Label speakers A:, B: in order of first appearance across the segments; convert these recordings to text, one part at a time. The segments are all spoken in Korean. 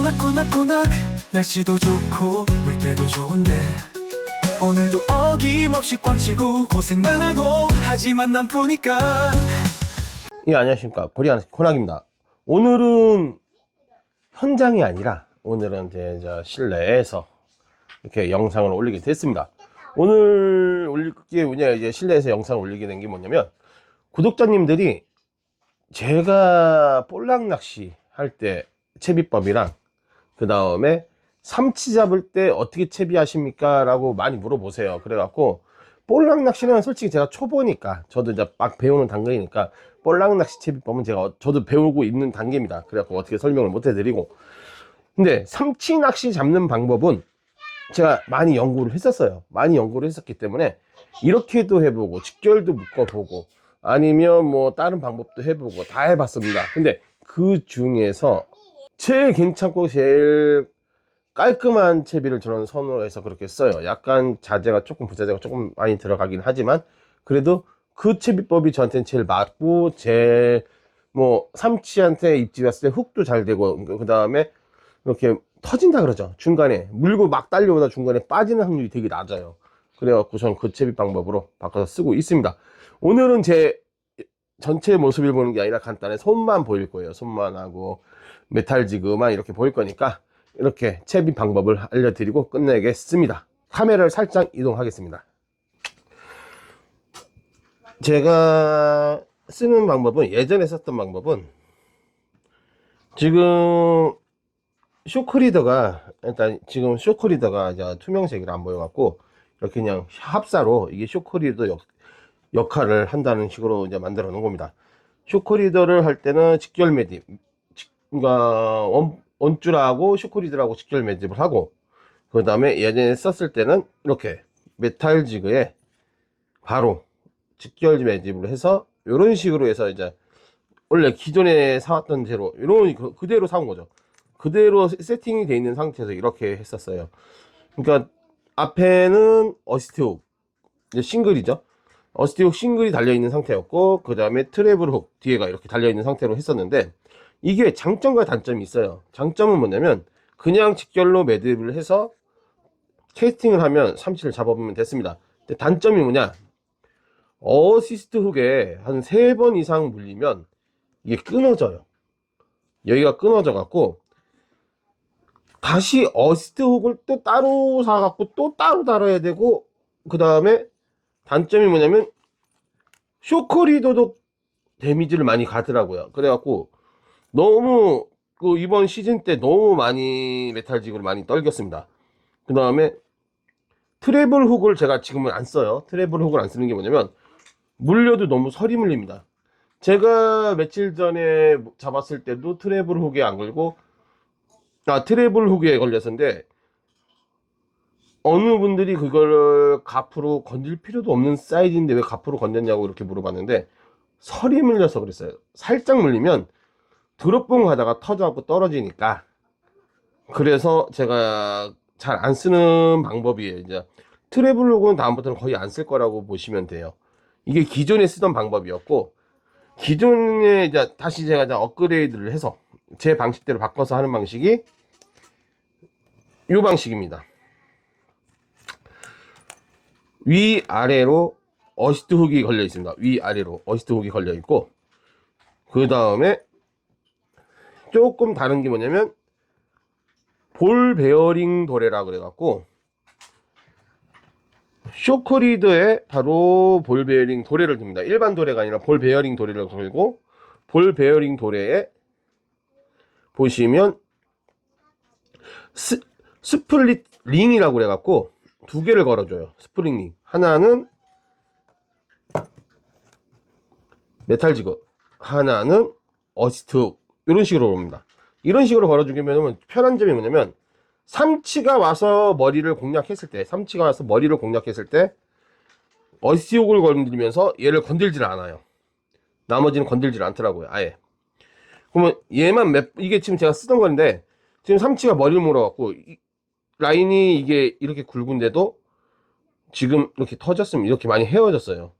A: 꼬낙꼬낙꼬낙 날씨도 좋고 물때도 좋은데 오늘도 어김없이 꽝치고 고생만 하고 하지만 난 푸니까.
B: 예, 안녕하십니까. 코리안 코낙입니다. 오늘은 현장이 아니라 오늘은 이제 실내에서 이렇게 영상을 올리게 됐습니다. 오늘 올릴 게 뭐냐, 이제 실내에서 영상을 올리게 된 게 뭐냐면, 구독자님들이 제가 볼락 낚시 할 때 채비법이랑 그 다음에 삼치 잡을 때 어떻게 채비하십니까? 라고 많이 물어보세요. 그래갖고 볼락 낚시는 솔직히 제가 초보니까, 저도 이제 막 배우는 단계니까 볼락 낚시 채비법은 저도 배우고 있는 단계입니다. 그래갖고 어떻게 설명을 못 해드리고, 근데 삼치 낚시 잡는 방법은 제가 많이 연구를 했었어요. 많이 연구를 했었기 때문에 이렇게도 해보고 직결도 묶어보고 아니면 뭐 다른 방법도 해보고 다 해봤습니다. 근데 그 중에서 제일 괜찮고 제일 깔끔한 채비를 저는 선호해서 그렇게 써요. 약간 부자재가 조금 많이 들어가긴 하지만 그래도 그 채비법이 저한테는 제일 맞고, 삼치한테 입질 왔을 때 훅도 잘 되고, 그 다음에 이렇게 터진다 그러죠. 중간에 물고 막 달려오다 중간에 빠지는 확률이 되게 낮아요. 그래갖고 저는 그 채비 방법으로 바꿔서 쓰고 있습니다. 오늘은 제 전체 모습을 보는 게 아니라 간단히 손만 보일 거예요. 손만 하고 메탈 지그만 이렇게 보일 거니까 이렇게 채비 방법을 알려드리고 끝내겠습니다. 카메라를 살짝 이동하겠습니다. 제가 쓰는 방법은, 예전에 썼던 방법은, 지금 일단 쇼크리더가 이제 투명색이라 안 보여갖고 이렇게 그냥 합사로 이게 쇼크리더 역할을 한다는 식으로 이제 만들어 놓은 겁니다. 쇼크리더를 할 때는 직결 매듭, 그러니까 원줄하고 쇼크리더하고 직결 매듭을 하고, 그 다음에 예전에 썼을 때는 이렇게 메탈 지그에 바로 직결 매듭을 해서 이런 식으로 해서 이제 원래 기존에 사왔던 대로 이런 그대로 사온 거죠. 그대로 세팅이 되어 있는 상태에서 이렇게 했었어요. 그러니까 앞에는 어시스트 훅, 싱글이죠. 어시스트 훅 싱글이 달려 있는 상태였고, 그 다음에 트래블 훅 뒤에가 이렇게 달려 있는 상태로 했었는데, 이게 장점과 단점이 있어요. 장점은 뭐냐면 그냥 직결로 매듭을 해서 캐스팅을 하면 삼치를 잡아보면 됐습니다. 근데 단점이 뭐냐, 어시스트 훅에 한 3번 이상 물리면 이게 끊어져요. 여기가 끊어져 갖고 다시 어시스트 훅을 또 따로 사갖고 또 따로 달아야 되고, 그 다음에 단점이 뭐냐면 쇼크리더도 데미지를 많이 가더라고요. 그래갖고 너무 이번 시즌 때 너무 많이 메탈직을 많이 떨겼습니다. 그 다음에 트래블 훅을 제가 지금은 안 써요. 트래블 훅을 안 쓰는 게 뭐냐면 물려도 너무 설이 물립니다. 제가 며칠 전에 잡았을 때도 트래블 훅에 안 걸고, 트래블 훅에 걸렸었는데, 어느 분들이 그걸 가프로 건질 필요도 없는 사이즈인데 왜 가프로 건졌냐고 이렇게 물어봤는데, 설이 물려서 그랬어요. 살짝 물리면 드롭봉 하다가 터져갖고 떨어지니까. 그래서 제가 잘 안 쓰는 방법이에요. 이제 트래블 훅은 다음부터는 거의 안 쓸 거라고 보시면 돼요. 이게 기존에 쓰던 방법이었고, 기존에 이제 다시 제가 이제 업그레이드를 해서 제 방식대로 바꿔서 하는 방식이 이 방식입니다. 위아래로 어시스트 훅이 걸려 있습니다. 위아래로 어시스트 훅이 걸려 있고, 그 다음에 조금 다른 게 뭐냐면 볼 베어링 도래라 그래갖고, 쇼크리더에 바로 볼 베어링 도래를 듭니다. 일반 도래가 아니라 볼 베어링 도래를 걸고, 볼 베어링 도래에 보시면 스플릿 링이라고 그래갖고 2개를 걸어줘요. 스프링 링. 하나는 메탈 지그, 하나는 어시스트 훅, 이런 식으로 옵니다. 이런 식으로 걸어주게 되면 편한 점이 뭐냐면, 삼치가 와서 머리를 공략했을 때 어시스트 훅을 건드리면서 얘를 건들질 않아요. 나머지는 건들질 않더라고요, 아예. 그러면 얘만 이게 지금 제가 쓰던 건데, 지금 삼치가 머리를 물어갖고 라인이 이게 이렇게 굵은데도 지금 이렇게 터졌으면 이렇게 많이 헤어졌어요.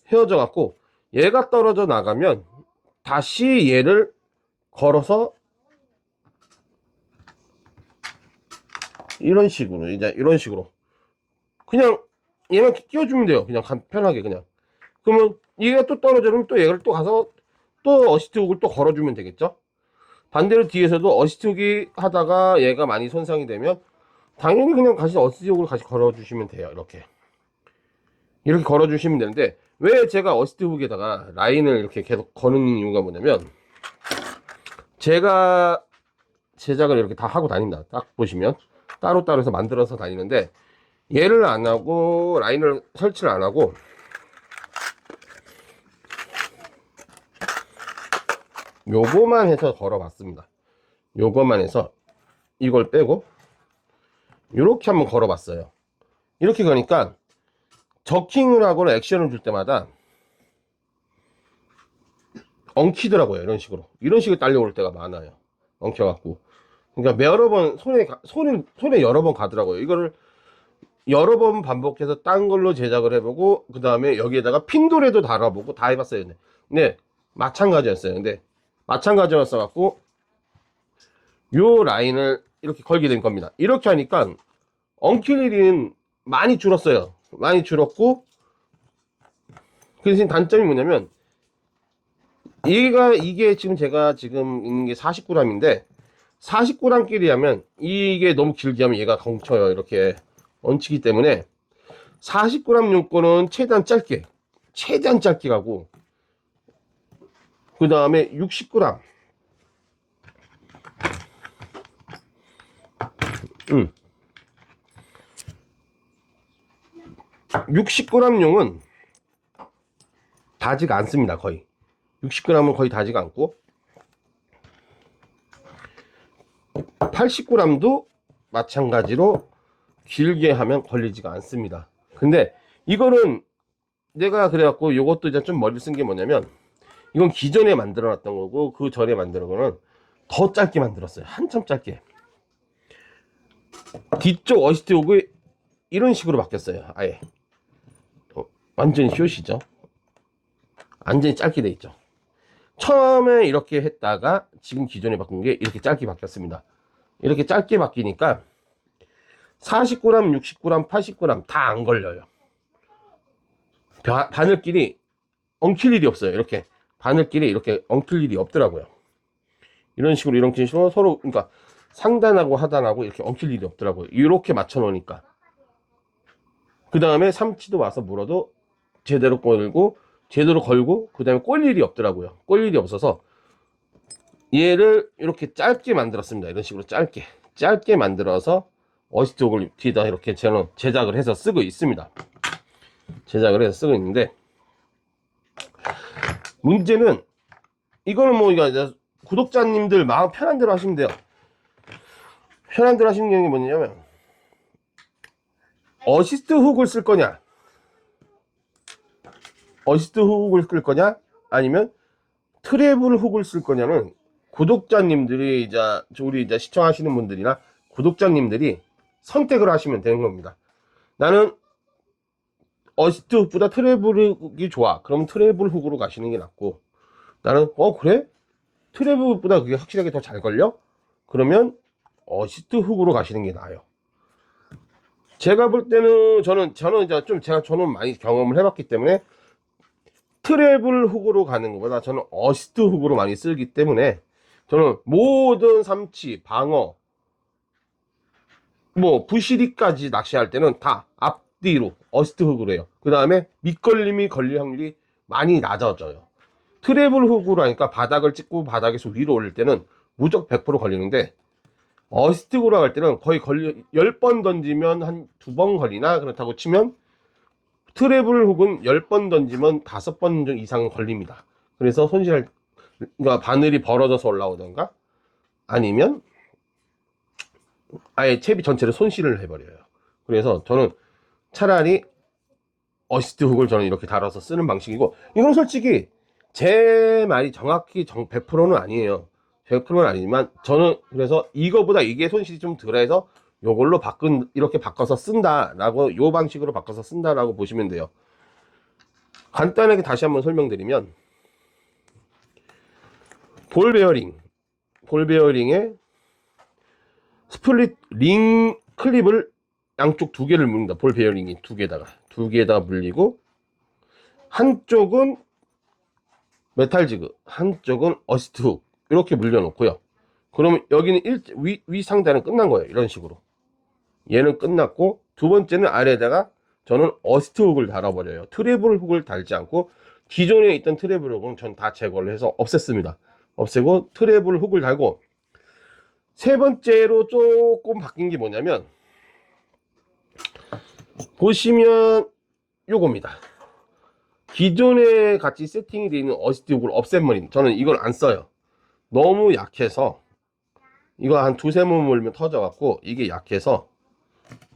B: 헤어져 갖고 얘가 떨어져 나가면 다시 얘를 걸어서 이런 식으로 이제 이런 식으로 그냥 얘만 끼워주면 돼요. 그냥 편하게 그냥. 그러면 얘가 또 떨어지면 또 얘를 또 가서 또 어시스트 훅을 또 걸어주면 되겠죠. 반대로 뒤에서도 어시스트 훅이 하다가 얘가 많이 손상이 되면 당연히 그냥 다시 어시스트 훅을 다시 걸어주시면 돼요. 이렇게 걸어주시면 되는데, 왜 제가 어시스트 훅에다가 라인을 이렇게 계속 거는 이유가 뭐냐면, 제가 제작을 이렇게 다 하고 다닙니다. 딱 보시면 따로따로 해서 만들어서 다니는데, 얘를 안 하고 라인을 설치를 안 하고 요거만 해서 걸어봤습니다. 요거만 해서 이걸 빼고 이렇게 한번 걸어봤어요. 이렇게 거니까 저킹을 하거나 액션을 줄 때마다 엉키더라고요. 이런 식으로 딸려올 때가 많아요. 엉켜갖고. 그러니까 여러 번 손에 여러 번 가더라고요. 이거를 여러 번 반복해서 딴 걸로 제작을 해보고, 그 다음에 여기에다가 핀도레도 달아보고 다 해봤어요. 근데 마찬가지였어요. 근데 마찬가지였어갖고 요 라인을 이렇게 걸게 된 겁니다. 이렇게 하니까 엉킬 일은 많이 줄었어요. 많이 줄었고, 그 대신 단점이 뭐냐면, 이게 지금 제가 지금 있는 게 49g인데 49g끼리 하면 이게 너무 길게 하면 얘가 엉쳐요. 이렇게 얹히기 때문에 40g 용권은 최대한 짧게 가고, 그 다음에 60g 60g용은 다지가 않습니다. 거의 60g은 거의 다지가 않고, 80g도 마찬가지로 길게 하면 걸리지가 않습니다. 근데 이거는 내가 그래갖고 요것도 이제 좀 머리를 쓴 게 뭐냐면, 이건 기존에 만들어 놨던 거고, 그 전에 만든 거는 더 짧게 만들었어요. 한참 짧게. 뒤쪽 어시스트 훅이 이런 식으로 바뀌었어요. 아예 완전히 숏이죠. 완전히 짧게 돼 있죠. 처음에 이렇게 했다가 지금 기존에 바꾼 게 이렇게 짧게 바뀌었습니다. 이렇게 짧게 바뀌니까 40g, 60g, 80g 다 안 걸려요. 바늘끼리 엉킬 일이 없어요. 이렇게 바늘끼리 이렇게 엉킬 일이 없더라고요. 이런 식으로 서로, 그러니까 상단하고 하단하고 이렇게 엉킬 일이 없더라고요. 이렇게 맞춰 놓으니까. 그 다음에 삼치도 와서 물어도 제대로 걸고, 그 다음에 꼴 일이 없더라고요. 꼴 일이 없어서 얘를 이렇게 짧게 만들었습니다. 이런 식으로 짧게 만들어서 어시스트 훅을 뒤에다 이렇게 저는 제작을 해서 쓰고 있습니다. 제작을 해서 쓰고 있는데, 문제는 이거는 뭐 이거 구독자님들 마음 편한 대로 하시면 돼요. 편한 대로 하시는 게 뭐냐면, 어시스트 훅을 쓸 거냐, 아니면 트래블 훅을 쓸 거냐는 구독자님들이 우리 시청하시는 분들이나 구독자님들이 선택을 하시면 되는 겁니다. 나는 어시스트 훅보다 트래블 훅이 좋아. 그럼 트래블 훅으로 가시는 게 낫고, 나는 그래? 트래블 훅보다 그게 확실하게 더 잘 걸려? 그러면 어시스트 훅으로 가시는 게 나아요. 제가 볼 때는 저는 저는 많이 경험을 해봤기 때문에 트래블 훅으로 가는 것보다 저는 어시스트 훅으로 많이 쓰기 때문에, 저는 모든 삼치, 방어, 뭐 부시리까지 낚시할 때는 다 앞뒤로 어시스트 훅으로 해요. 그 다음에 밑걸림이 걸릴 확률이 많이 낮아져요. 트래블 훅으로 하니까 바닥을 찍고 바닥에서 위로 올릴 때는 무조건 100% 걸리는데, 어시스트 훅으로 할 때는 거의 10번 던지면 한 2번 걸리나 그렇다고 치면, 트래블 훅은 10번 던지면 5번 이상 걸립니다. 그래서 그러니까 바늘이 벌어져서 올라오던가, 아니면 아예 채비 전체를 손실을 해버려요. 그래서 저는 차라리 어시스트 훅을 저는 이렇게 달아서 쓰는 방식이고, 이건 솔직히 제 말이 정확히 100%는 아니에요. 100%는 아니지만, 저는 그래서 이거보다 이게 손실이 좀 덜해서 요걸로 이렇게 바꿔서 쓴다라고, 요 방식으로 바꿔서 쓴다라고 보시면 돼요. 간단하게 다시 한번 설명드리면, 볼 베어링에 스플릿 링 클립을 양쪽 두 개를 물립니다. 볼 베어링이 두 개에다가 물리고, 한쪽은 메탈 지그, 한쪽은 어시스트 훅 이렇게 물려 놓고요. 그러면 여기는 위 상단은 끝난 거예요. 이런 식으로 얘는 끝났고, 두 번째는 아래에다가 저는 어시스트 훅을 달아버려요. 트래블 훅을 달지 않고 기존에 있던 트래블 훅은 전 다 제거를 해서 없앴습니다. 없애고 트래블 훅을 달고, 세 번째로 조금 바뀐 게 뭐냐면, 보시면 요겁니다. 기존에 같이 세팅이 되어 있는 어시스트 훅을 없앤버린, 저는 이걸 안 써요. 너무 약해서, 이거 한 두세 번 물면 터져갖고 이게 약해서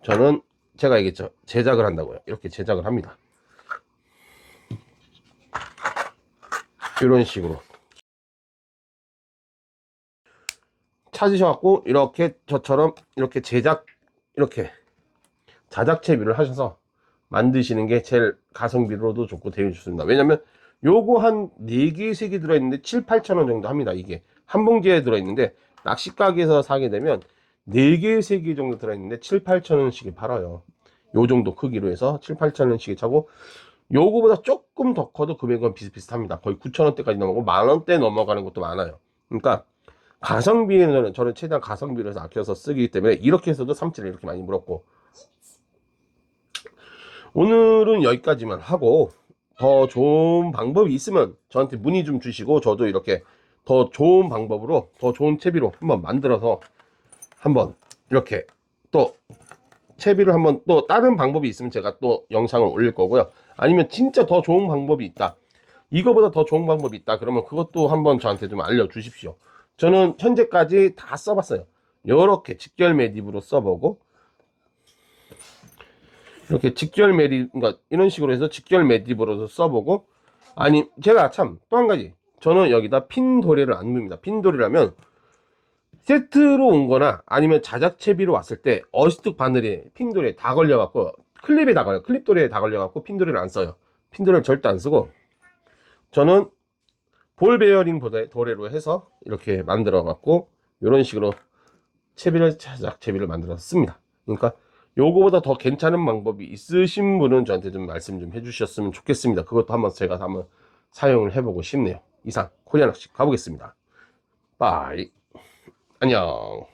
B: 저는, 제가 얘기했죠, 제작을 한다고요. 이렇게 제작을 합니다. 이런 식으로 찾으셔갖고 이렇게 저처럼 이렇게 이렇게 자작 채비를 하셔서 만드시는 게 제일 가성비로도 좋고 되게 좋습니다. 왜냐면 요거 한 4개, 3개 들어있는데 7, 8천 원 정도 합니다. 이게 한 봉지에 들어있는데, 낚시 가게에서 사게 되면 4개, 3개 정도 들어있는데 7, 8천 원씩이 팔아요. 요 정도 크기로 해서 7, 8천 원씩이 차고, 요거보다 조금 더 커도 금액은 비슷비슷합니다. 거의 9천 원대까지 넘어가고 만 원대 넘어가는 것도 많아요. 그러니까 가성비는 저는 최대한 가성비를 해서 아껴서 쓰기 때문에 이렇게 해서도 삼치를 이렇게 많이 물었고, 오늘은 여기까지만 하고, 더 좋은 방법이 있으면 저한테 문의 좀 주시고, 저도 이렇게 더 좋은 방법으로, 더 좋은 채비로 한번 만들어서 한번 이렇게 또 채비를 한번, 또 다른 방법이 있으면 제가 또 영상을 올릴 거고요. 아니면 진짜 더 좋은 방법이 있다, 이거보다 더 좋은 방법이 있다, 그러면 그것도 한번 저한테 좀 알려주십시오. 저는 현재까지 다 써봤어요. 이렇게 직결 매립으로 써보고, 이렇게 직결 매립, 그러니까 이런 식으로 해서 직결 매립으로도 써보고, 아니, 제가 참 또 한 가지, 저는 여기다 핀 도래를 안 뭅니다. 핀 도래라면 세트로 온 거나 아니면 자작채비로 왔을 때 어시스트 바늘에 핀 도래 다 걸려갖고, 클립에 다 걸려, 클립 도래에 다 걸려갖고 핀 도래를 안 써요. 핀 도래를 절대 안 쓰고, 저는 볼 베어링 도래로 해서 이렇게 만들어갖고 이런 식으로 자작채비를 만들어서 씁니다. 그러니까 요거보다 더 괜찮은 방법이 있으신 분은 저한테 좀 말씀 좀 해주셨으면 좋겠습니다. 그것도 한번 제가 한번 사용을 해보고 싶네요. 이상 코리아 낚시 가보겠습니다. 빠이. 안녕.